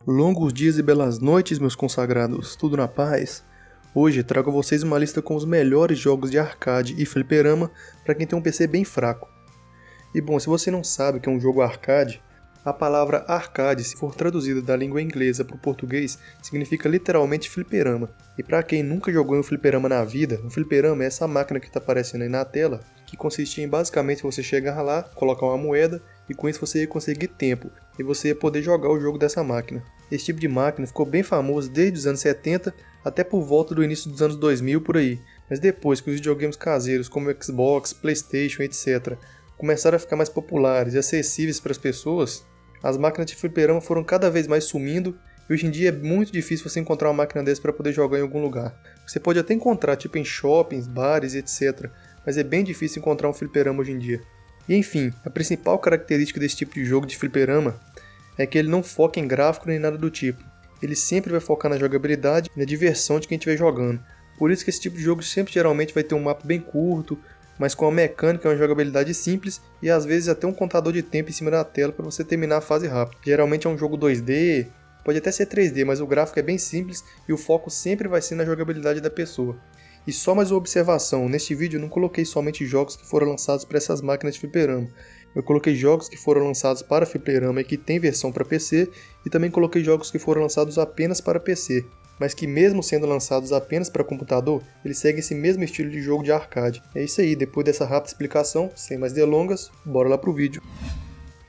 Longos dias e belas noites, meus consagrados, tudo na paz? Hoje trago a vocês uma lista com os melhores jogos de arcade e fliperama para quem tem um PC bem fraco. E bom, se você não sabe o que é um jogo arcade, a palavra arcade, se for traduzida da língua inglesa para o português, significa literalmente fliperama. E para quem nunca jogou em um fliperama na vida, um fliperama é essa máquina que está aparecendo aí na tela, que consistia em basicamente você chegar lá, colocar uma moeda e com isso você ia conseguir tempo e você ia poder jogar o jogo dessa máquina. Esse tipo de máquina ficou bem famoso desde os anos 70 até por volta do início dos anos 2000 por aí. Mas depois que os videogames caseiros como Xbox, PlayStation, etc. começaram a ficar mais populares e acessíveis para as pessoas, as máquinas de fliperama foram cada vez mais sumindo e hoje em dia é muito difícil você encontrar uma máquina dessa para poder jogar em algum lugar. Você pode até encontrar tipo em shoppings, bares, etc. Mas é bem difícil encontrar um fliperama hoje em dia. E enfim, a principal característica desse tipo de jogo de fliperama é que ele não foca em gráfico nem nada do tipo. Ele sempre vai focar na jogabilidade e na diversão de quem estiver jogando. Por isso que esse tipo de jogo sempre geralmente vai ter um mapa bem curto, mas com uma mecânica e uma jogabilidade simples e às vezes até um contador de tempo em cima da tela para você terminar a fase rápido. Geralmente é um jogo 2D, pode até ser 3D, mas o gráfico é bem simples e o foco sempre vai ser na jogabilidade da pessoa. E só mais uma observação, neste vídeo eu não coloquei somente jogos que foram lançados para essas máquinas de fliperama. Eu coloquei jogos que foram lançados para fliperama e que tem versão para PC, e também coloquei jogos que foram lançados apenas para PC, mas que mesmo sendo lançados apenas para computador, eles seguem esse mesmo estilo de jogo de arcade. É isso aí, depois dessa rápida explicação, sem mais delongas, bora lá pro vídeo.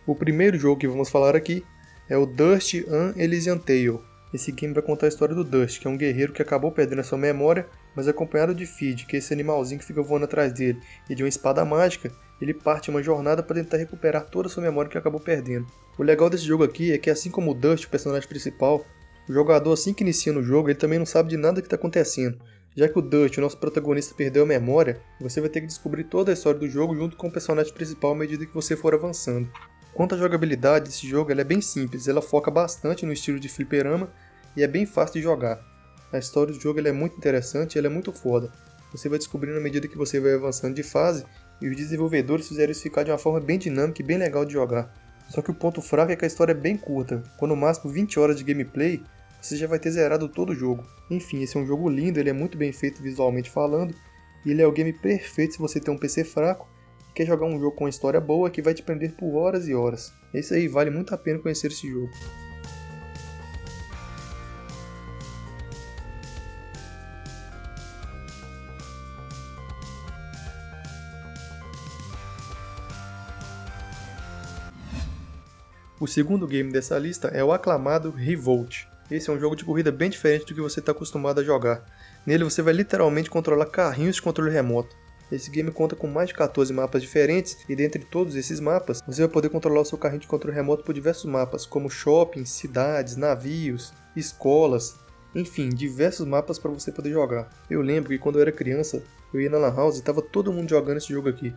O primeiro jogo que vamos falar aqui é o Dust An Elysian Tale. Esse game vai contar a história do Dust, que é um guerreiro que acabou perdendo a sua memória, mas acompanhado de Feed, que é esse animalzinho que fica voando atrás dele, e de uma espada mágica, ele parte em uma jornada para tentar recuperar toda a sua memória que acabou perdendo. O legal desse jogo aqui é que assim como o Dust, o personagem principal, o jogador assim que inicia no jogo, ele também não sabe de nada que está acontecendo. Já que o Dust, o nosso protagonista, perdeu a memória, você vai ter que descobrir toda a história do jogo junto com o personagem principal à medida que você for avançando. Quanto à jogabilidade desse jogo, ela é bem simples, ela foca bastante no estilo de fliperama e é bem fácil de jogar. A história do jogo ela é muito interessante e ela é muito foda. Você vai descobrindo à medida que você vai avançando de fase e os desenvolvedores fizeram isso ficar de uma forma bem dinâmica e bem legal de jogar. Só que o ponto fraco é que a história é bem curta, com no máximo 20 horas de gameplay, você já vai ter zerado todo o jogo. Enfim, esse é um jogo lindo, ele é muito bem feito visualmente falando, e ele é o game perfeito se você tem um PC fraco e quer jogar um jogo com uma história boa que vai te prender por horas e horas. É isso aí, vale muito a pena conhecer esse jogo. O segundo game dessa lista é o aclamado Revolt. Esse é um jogo de corrida bem diferente do que você está acostumado a jogar. Nele você vai literalmente controlar carrinhos de controle remoto. Esse game conta com mais de 14 mapas diferentes e dentre todos esses mapas você vai poder controlar o seu carrinho de controle remoto por diversos mapas, como shoppings, cidades, navios, escolas, enfim, diversos mapas para você poder jogar. Eu lembro que quando eu era criança, eu ia na Lan House e estava todo mundo jogando esse jogo aqui.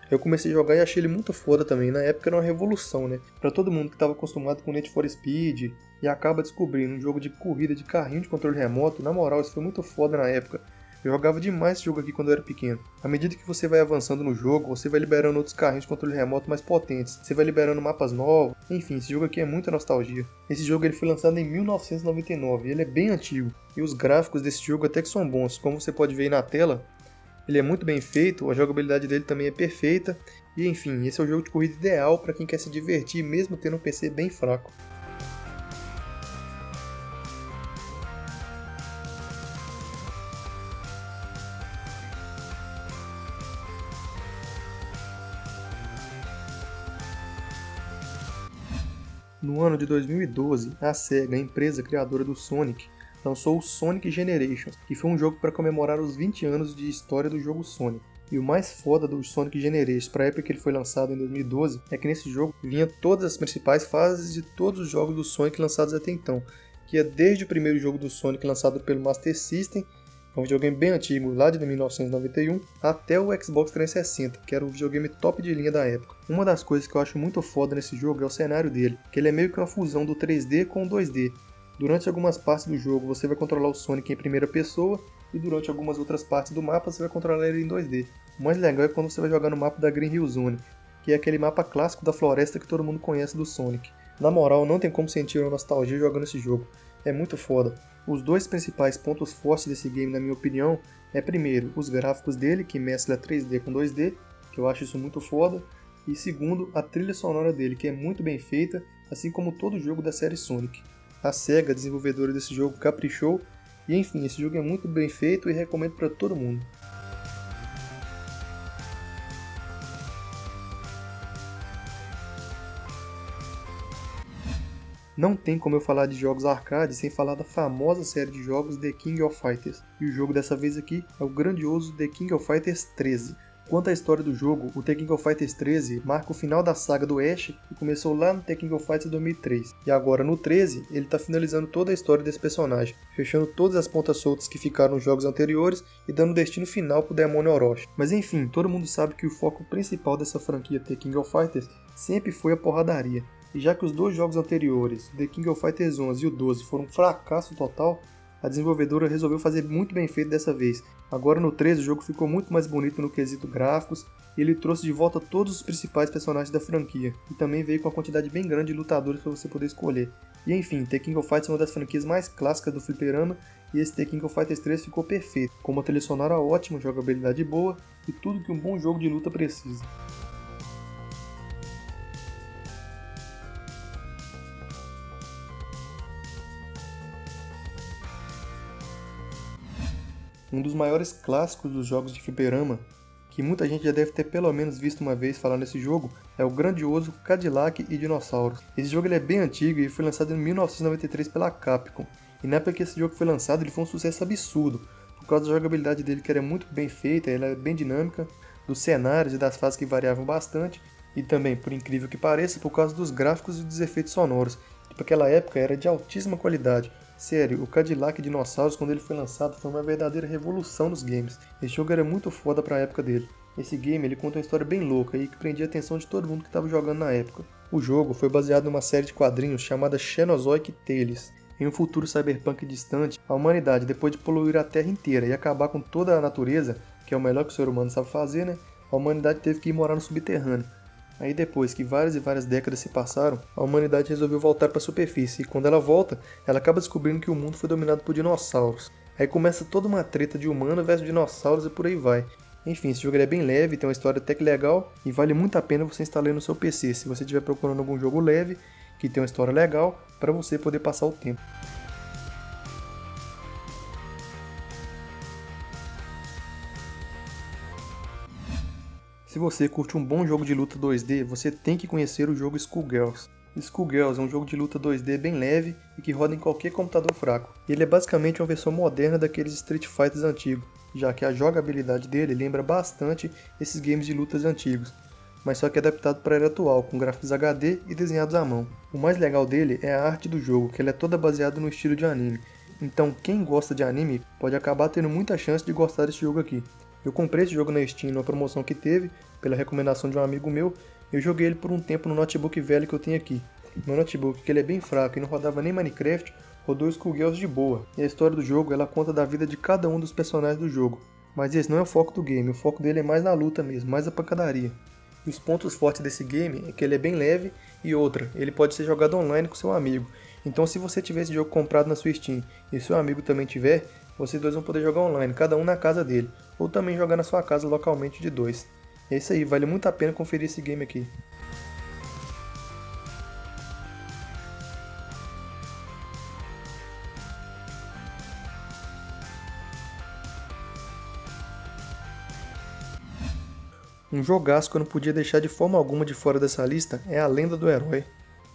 Eu comecei a jogar e achei ele muito foda também, na época era uma revolução, né? Pra todo mundo que estava acostumado com Need for Speed e acaba descobrindo um jogo de corrida de carrinho de controle remoto, na moral, isso foi muito foda na época. Eu jogava demais esse jogo aqui quando eu era pequeno. À medida que você vai avançando no jogo, você vai liberando outros carrinhos de controle remoto mais potentes. Você vai liberando mapas novos. Enfim, esse jogo aqui é muita nostalgia. Esse jogo ele foi lançado em 1999, ele é bem antigo. E os gráficos desse jogo até que são bons. Como você pode ver aí na tela, ele é muito bem feito, a jogabilidade dele também é perfeita. E enfim, esse é o jogo de corrida ideal para quem quer se divertir mesmo tendo um PC bem fraco. No ano de 2012, a SEGA, a empresa criadora do Sonic, lançou o Sonic Generations, que foi um jogo para comemorar os 20 anos de história do jogo Sonic. E o mais foda do Sonic Generations para a época que ele foi lançado em 2012 é que nesse jogo vinha todas as principais fases de todos os jogos do Sonic lançados até então, que é desde o primeiro jogo do Sonic lançado pelo Master System, um videogame bem antigo, lá de 1991, até o Xbox 360, que era o videogame top de linha da época. Uma das coisas que eu acho muito foda nesse jogo é o cenário dele, que ele é meio que uma fusão do 3D com o 2D. Durante algumas partes do jogo você vai controlar o Sonic em primeira pessoa e durante algumas outras partes do mapa você vai controlar ele em 2D. O mais legal é quando você vai jogar no mapa da Green Hill Zone, que é aquele mapa clássico da floresta que todo mundo conhece do Sonic. Na moral, não tem como sentir uma nostalgia jogando esse jogo. É muito foda. Os dois principais pontos fortes desse game, na minha opinião, é primeiro, os gráficos dele, que mescla 3D com 2D, que eu acho isso muito foda, e segundo, a trilha sonora dele, que é muito bem feita, assim como todo jogo da série Sonic. A SEGA, desenvolvedora desse jogo, caprichou, e enfim, esse jogo é muito bem feito e recomendo para todo mundo. Não tem como eu falar de jogos arcade sem falar da famosa série de jogos The King of Fighters, e o jogo dessa vez aqui é o grandioso The King of Fighters 13. Quanto à história do jogo, o The King of Fighters 13 marca o final da saga do Ash, que começou lá no The King of Fighters 2003, e agora no 13 ele está finalizando toda a história desse personagem, fechando todas as pontas soltas que ficaram nos jogos anteriores e dando destino final pro demônio Orochi. Mas enfim, todo mundo sabe que o foco principal dessa franquia The King of Fighters sempre foi a porradaria. E já que os dois jogos anteriores, The King of Fighters 11 e o 12, foram um fracasso total, a desenvolvedora resolveu fazer muito bem feito dessa vez. Agora no 13 o jogo ficou muito mais bonito no quesito gráficos, e ele trouxe de volta todos os principais personagens da franquia, e também veio com uma quantidade bem grande de lutadores para você poder escolher. E enfim, The King of Fighters é uma das franquias mais clássicas do fliperama, e esse The King of Fighters 3 ficou perfeito, com uma trilha sonora ótima, jogabilidade boa, e tudo que um bom jogo de luta precisa. Um dos maiores clássicos dos jogos de fliperama, que muita gente já deve ter pelo menos visto uma vez falar nesse jogo, é o grandioso Cadillac e Dinossauros. Esse jogo ele é bem antigo e foi lançado em 1993 pela Capcom. E na época que esse jogo foi lançado ele foi um sucesso absurdo, por causa da jogabilidade dele que era muito bem feita, ela é bem dinâmica, dos cenários e das fases que variavam bastante, e também, por incrível que pareça, por causa dos gráficos e dos efeitos sonoros, que para aquela época era de altíssima qualidade. Sério, o Cadillac Dinossauros, quando ele foi lançado, foi uma verdadeira revolução nos games. Esse jogo era muito foda para a época dele. Esse game ele conta uma história bem louca e que prendia a atenção de todo mundo que estava jogando na época. O jogo foi baseado numa série de quadrinhos chamada Xenozoic Tales. Em um futuro cyberpunk distante, a humanidade, depois de poluir a Terra inteira e acabar com toda a natureza, que é o melhor que o ser humano sabe fazer, né? A humanidade teve que ir morar no subterrâneo. Aí depois que várias e várias décadas se passaram, a humanidade resolveu voltar para a superfície, e quando ela volta, ela acaba descobrindo que o mundo foi dominado por dinossauros. Aí começa toda uma treta de humano versus dinossauros e por aí vai. Enfim, esse jogo é bem leve, tem uma história até que legal, e vale muito a pena você instalar no seu PC, se você estiver procurando algum jogo leve, que tem uma história legal, para você poder passar o tempo. Se você curte um bom jogo de luta 2D, você tem que conhecer o jogo Skullgirls. Skullgirls é um jogo de luta 2D bem leve e que roda em qualquer computador fraco. Ele é basicamente uma versão moderna daqueles Street Fighters antigos, já que a jogabilidade dele lembra bastante esses games de lutas antigos, mas só que é adaptado para a era atual, com gráficos HD e desenhados à mão. O mais legal dele é a arte do jogo, que ela é toda baseada no estilo de anime. Então quem gosta de anime pode acabar tendo muita chance de gostar desse jogo aqui. Eu comprei esse jogo na Steam numa promoção que teve, pela recomendação de um amigo meu, e eu joguei ele por um tempo no notebook velho que eu tenho aqui. Meu notebook, que ele é bem fraco e não rodava nem Minecraft, rodou Skullgirls de boa. E a história do jogo, ela conta da vida de cada um dos personagens do jogo. Mas esse não é o foco do game, o foco dele é mais na luta mesmo, mais a pancadaria. E os pontos fortes desse game é que ele é bem leve e outra, ele pode ser jogado online com seu amigo. Então se você tiver esse jogo comprado na sua Steam e seu amigo também tiver, vocês dois vão poder jogar online, cada um na casa dele, ou também jogar na sua casa localmente de dois. É isso aí, vale muito a pena conferir esse game aqui. Um jogaço que eu não podia deixar de forma alguma de fora dessa lista é A Lenda do Herói.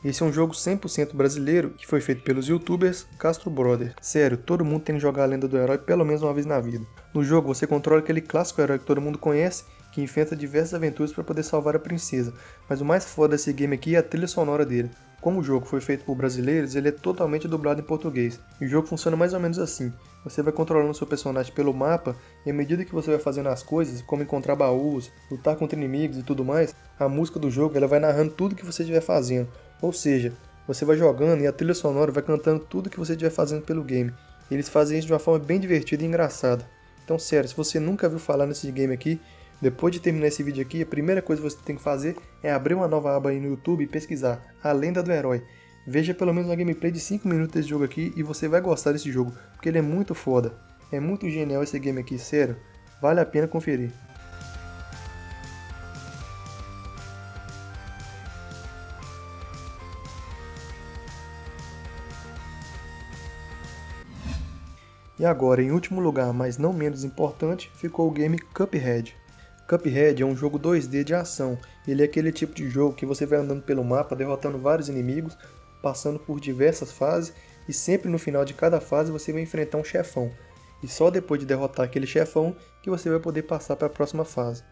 Esse é um jogo 100% brasileiro que foi feito pelos youtubers Castro Brother. Sério, todo mundo tem que jogar A Lenda do Herói pelo menos uma vez na vida. No jogo você controla aquele clássico herói que todo mundo conhece, que enfrenta diversas aventuras para poder salvar a princesa. Mas o mais foda desse game aqui é a trilha sonora dele. Como o jogo foi feito por brasileiros, ele é totalmente dublado em português. E o jogo funciona mais ou menos assim. Você vai controlando seu personagem pelo mapa, e à medida que você vai fazendo as coisas, como encontrar baús, lutar contra inimigos e tudo mais, a música do jogo ela vai narrando tudo que você estiver fazendo. Ou seja, você vai jogando e a trilha sonora vai cantando tudo que você estiver fazendo pelo game. E eles fazem isso de uma forma bem divertida e engraçada. Então sério, se você nunca viu falar nesse game aqui, depois de terminar esse vídeo aqui, a primeira coisa que você tem que fazer é abrir uma nova aba aí no YouTube e pesquisar A Lenda do Herói. Veja pelo menos uma gameplay de 5 minutos desse jogo aqui e você vai gostar desse jogo, porque ele é muito foda. É muito genial esse game aqui, sério. Vale a pena conferir. E agora, em último lugar, mas não menos importante, ficou o game Cuphead. Cuphead é um jogo 2D de ação. Ele é aquele tipo de jogo que você vai andando pelo mapa, derrotando vários inimigos, passando por diversas fases, e sempre no final de cada fase você vai enfrentar um chefão. E só depois de derrotar aquele chefão que você vai poder passar para a próxima fase.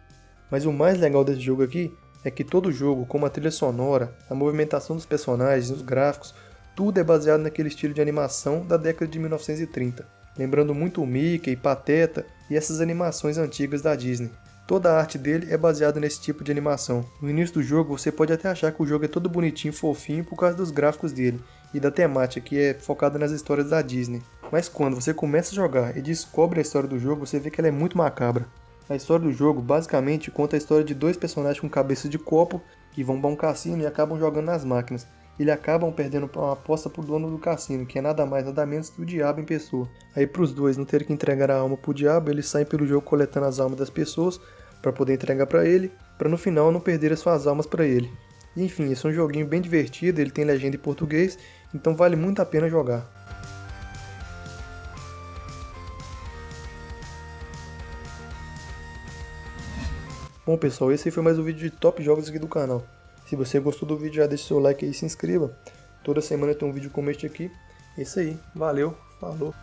Mas o mais legal desse jogo aqui é que todo jogo, como a trilha sonora, a movimentação dos personagens, os gráficos, tudo é baseado naquele estilo de animação da década de 1930. Lembrando muito o Mickey, Pateta e essas animações antigas da Disney. Toda a arte dele é baseada nesse tipo de animação. No início do jogo você pode até achar que o jogo é todo bonitinho e fofinho por causa dos gráficos dele e da temática que é focada nas histórias da Disney. Mas quando você começa a jogar e descobre a história do jogo, você vê que ela é muito macabra. A história do jogo basicamente conta a história de dois personagens com cabeça de copo que vão para um cassino e acabam jogando nas máquinas. Eles acabam perdendo uma aposta pro dono do cassino, que é nada mais nada menos que o diabo em pessoa. Aí pros dois não terem que entregar a alma pro diabo, eles saem pelo jogo coletando as almas das pessoas para poder entregar para ele, para no final não perder as suas almas para ele. E, enfim, esse é um joguinho bem divertido, ele tem legenda em português, então vale muito a pena jogar. Bom pessoal, esse foi mais um vídeo de top jogos aqui do canal. Se você gostou do vídeo, já deixa seu like aí e se inscreva. Toda semana tem um vídeo como este aqui. É isso aí, valeu, falou!